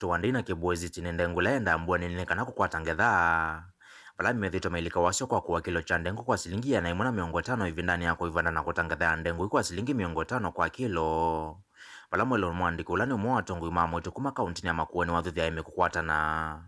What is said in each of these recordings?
tuandina kibwezi chinende ngulenda mbwani nilikana kukwata ngetha vala methito mailika wasio kwa kuwa kilo cha ndengu kwa silingi ya naimuna 50 hivi ndani yako ivanda na kutangatha ya ndengu kwa silingi 50 kwa kilo vala mwelo mwandiko ulani umwe watongo imamo itukuma kauntini ya Makueni wathuthia ime kukwatana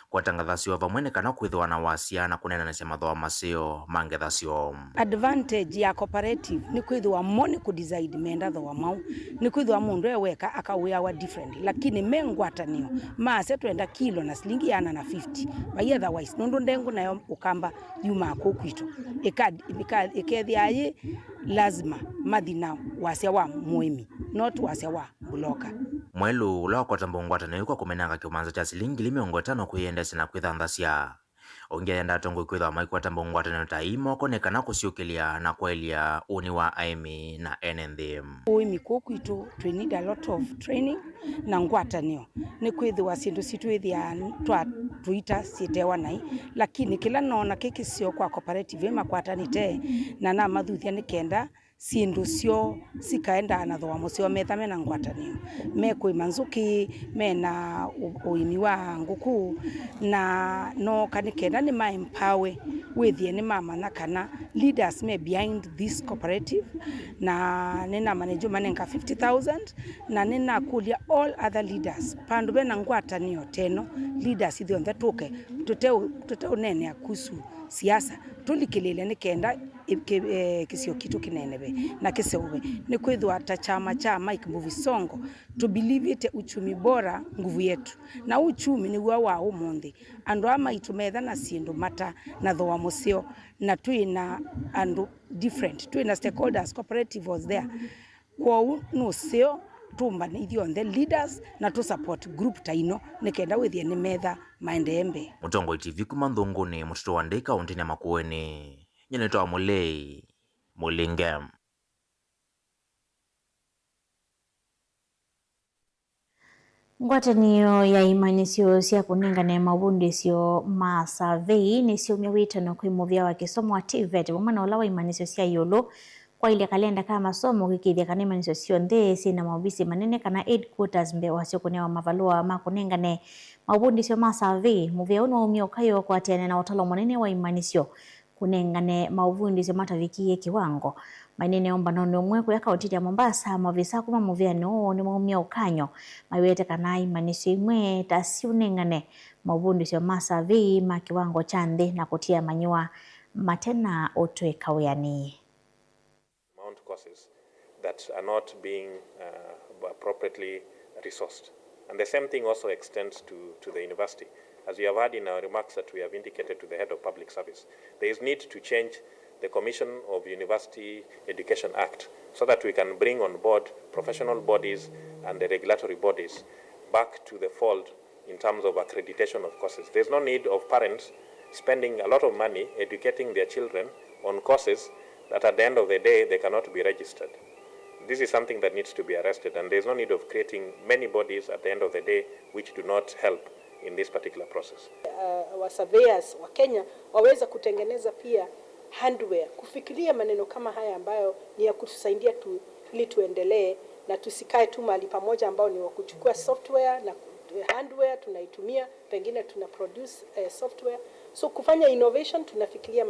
kwatangatha sio vamwene kana kwithwa na wasia na kunena na mathoa masio mangetha sio. Advantage ya cooperative ni kwithwa moni ku decide menda thoa mau ni kwithwa mundu eweka akawia wa different lakini mengwatanio mase twenda kilo na silingi yana na 50 by otherwise nundu ndengu nayo ukamba yuma ko kwito ikethia yi lazima madina wasia wa muimi not wasia wa buloka mwelu ula wakotamba ngwatanio kwa kumenanga kiumanza cha silingi 50 kuiendesa na kwithanthasya ongeenda tongo kwitha maikwatamba ngwatanio ta imo konekana kusiukilia na kwelia uni wa aimi na NNDM. Uimi kukwitu we need a lot of training na ngwatanio ni kwithwa sindu situithia tuita sitewa nai lakini kila nona kiki sio kwa cooperative makwatanite na mathuthia nikenda sindu sio sikaenda na thoa musio methame na ngwatanio mekwi manzuki mena uimi wa nguku na no kanikenda ni ma empower withie ni mama na kana leaders me behind this cooperative na nina manage manenga 50,000 na nina kulia all other leaders pandu bena ngwatanio teno leaders ithio nthatuke tuteu nene akusu siasa tulikilile nikenda kisio kitu kinenebe na kiseube ni kwithwa ta chama cha Mike Mbuvi Songo to believe it uchumi bora nguvu yetu na uchumi ni wa umundi andu ama itumetha na sindu mata na thoa musio na tuina andu different tuina stakeholders cooperative was there kwa no sio tumba ni ithio the leaders na to support group taino nikenda withie ni metha maendembe Mutongo TV kuma Nthunguni mutoto wa Ndei kauntini ya Makueni nyenetwa Mulei Mulingam. Ngwatanio ya imanisio cia kunengane mabundisio ma survey ni ciumia witano kwi muvia wa kisomo wa TVET mwana ula wa imanisio cia yulu kwa ile kalenda kama masomo gikithia kana imanisio cio nthi cina maobisi manene kana headquarters mbe wacio kunewa mavalua ma kunengane mabundisio ma survey muvia uno umio kayo kwa tiana na utalo munene wa imanisio kunengane mabundisio matavikie kiwango mainene omba nono umwe kwa kaunti ya Mombasa mavisa kuma muvia no ni maumia ukanyo maiwete kana imanisio imwe tasiunengane mabundisio ma survey ma kiwango cha nthi na kutia manyua matena otwe kawiani courses that are not being appropriately resourced. And the same thing also extends to the university. As we have heard in our remarks that we have indicated to the head of public service, there is need to change the Commission of University Education Act so that we can bring on board professional bodies and the regulatory bodies back to the fold in terms of accreditation of courses. There's no need of parents spending a lot of money educating their children on courses that at the end of the day they cannot be registered. This is something that needs to be arrested, and there's no need of creating many bodies at the end of the day which do not help in this particular process. Wa surveyors wa Kenya waweza kutengeneza pia hardware, kufikiria maneno kama haya ambayo ni ya kutusaidia ili tuendelee na tusikae tu mahali pamoja ambao ni wa kuchukua software na hardware tunaitumia, pengine tuna produce software. So kufanya innovation tunafikiria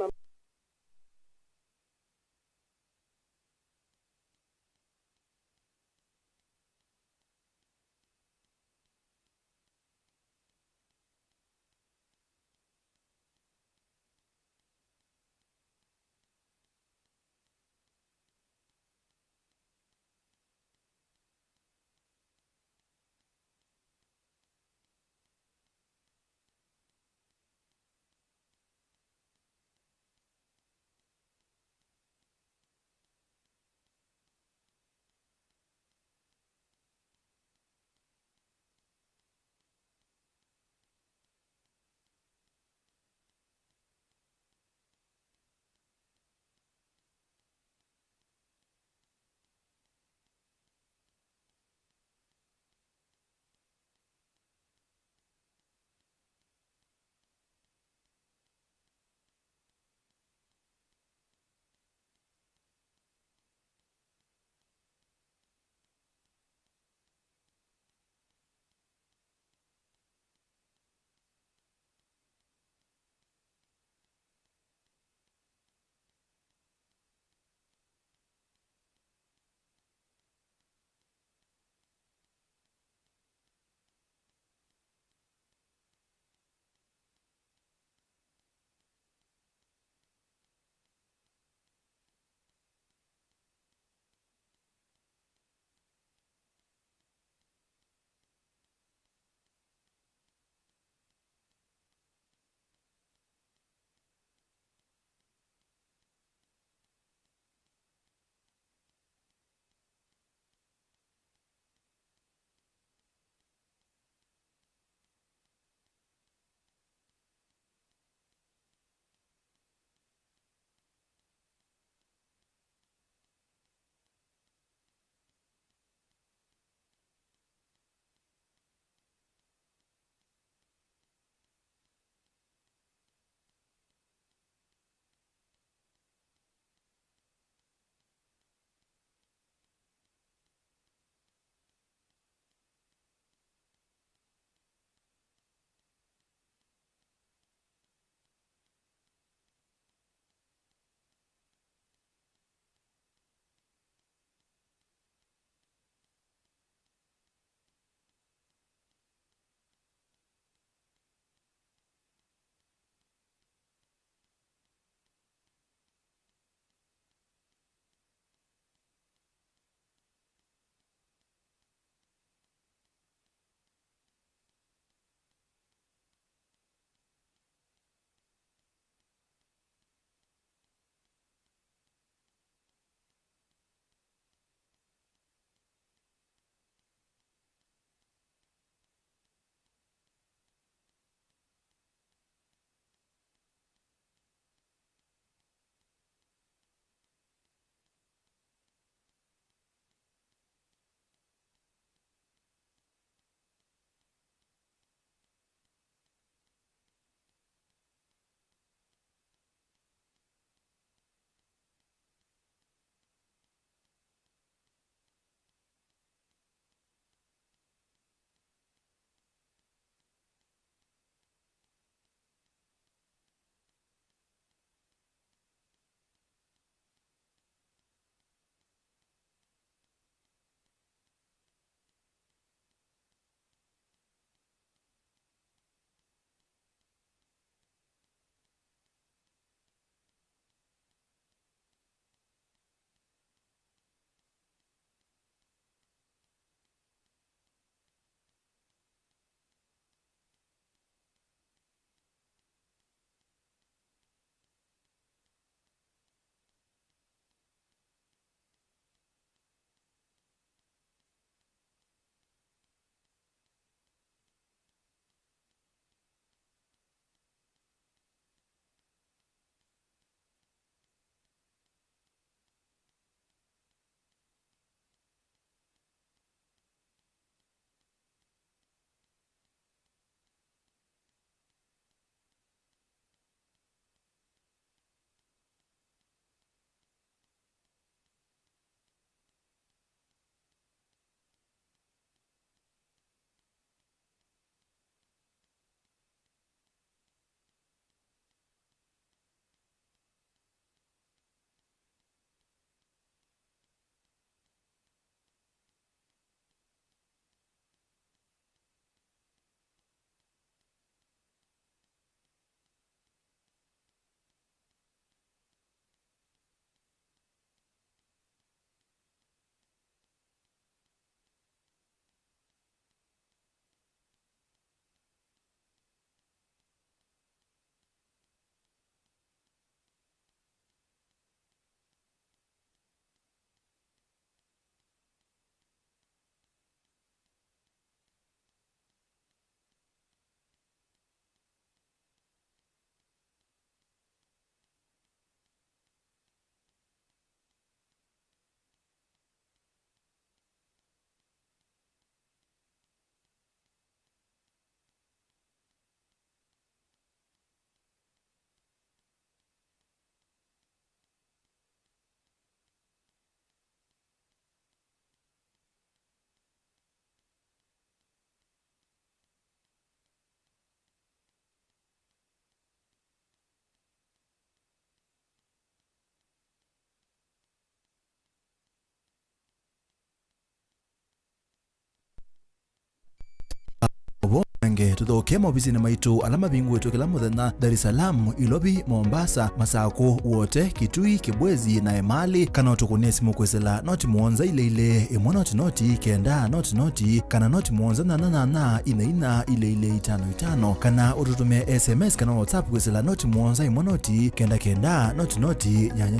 tutonge tuthoke mobisini maitu alama bingwetu kila muthenya Dar es Salaam, Ilobi, Mombasa, Masako, Wote, Kitui, Kibwezi na Emali. Kana utukunie simu kwesela noti muonza ile imwe noti kenda noti kana noti muonza na ina ile 55 kana ututumie SMS kana WhatsApp kwesela noti muonza imwe noti kenda noti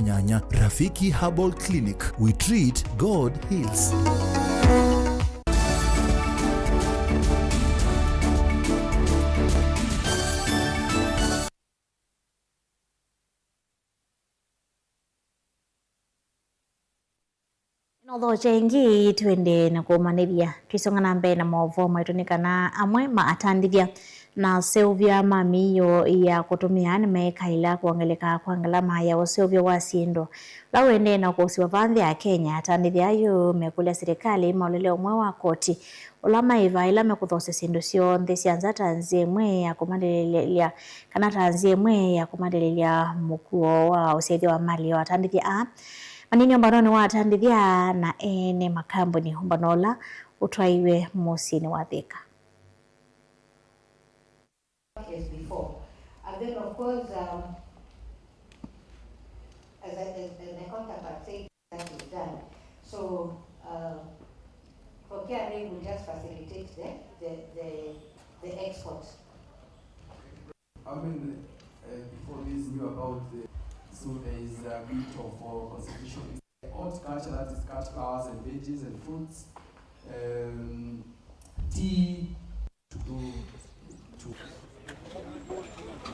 nyanya. Rafiki Herbal Clinic, we treat, God heals. Although jengi twende na kumanibia twisonga na mbere na maovo maitunikana amwe maatandithia na Sylvia mamiyo ya kutumia nimekaila kuangeleka kwangala maya wa Sylvia wasindo lawende na kusiwa vandhi ya Kenya atandithia ayo mekulia serikali maulele umwe wa koti ulama iva ila mekuthose sindu sio ndesi anza tanzie mwe ya kumandelelea kana tanzie mwe ya kumandelelea mukuo wa usaidia wa mali wa atandithia manini ombanoni wa atandithia na ene makambuni ombanola utwaiwe musini wa Thika. As before, and then of course, as the counterpart said, that is done. So for KRA will just facilitate the export. I mean, before this knew about so there is a bit of constitution. Horticulture, that is cut flowers and veggies and fruits, tea,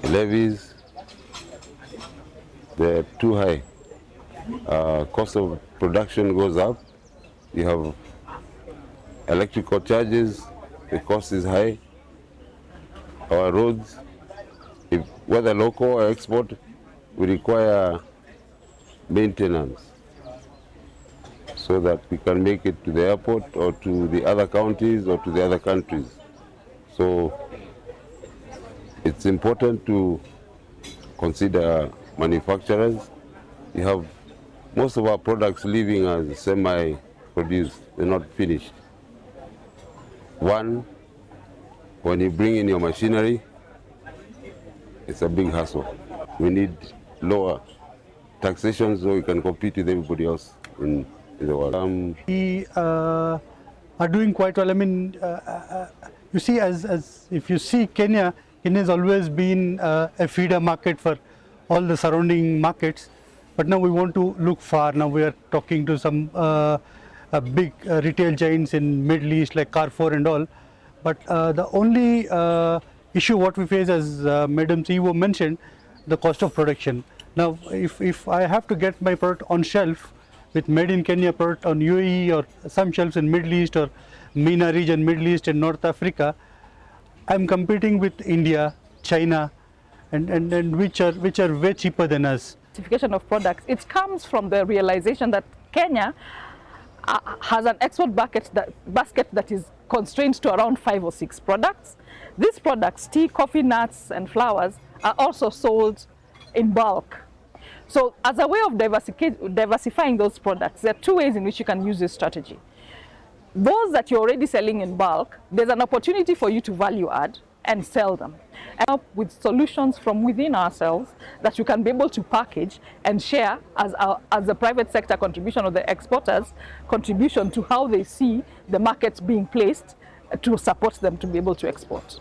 levies, they're too high. Cost of production goes up. You have electrical charges, the cost is high. Our roads, whether local or export, we require maintenance so that we can make it to the airport or to the other counties or to the other countries. So it's important to consider manufacturers. You have most of our products leaving as semi-produced, they're not finished. One, when you bring in your machinery, it's a big hassle. We need lower taxation so we can compete with everybody else in the world. We are doing quite well. I mean, you see, as if you see Kenya has always been a feeder market for all the surrounding markets. But now we want to look far. Now we are talking to some big retail giants in Middle East like Carrefour and all. But the only issue what we face, as Madam CEO mentioned, the cost of production. Now, if I have to get my product on shelf with made in Kenya product on UAE or some shelves in Middle East or MENA region, Middle East and North Africa, I'm competing with India, China, and which are way cheaper than us. Certification of products, it comes from the realization that Kenya has an export basket that is constrained to around 5 or 6 products. These products, tea, coffee, nuts and flowers, are also sold in bulk. So as a way of diversifying those products, there are 2 ways in which you can use this strategy. Those that you're already selling in bulk, there's an opportunity for you to value add and sell them. And up with solutions from within ourselves that you can be able to package and share as the private sector contribution or the exporters' contribution to how they see the markets being placed to support them to be able to export.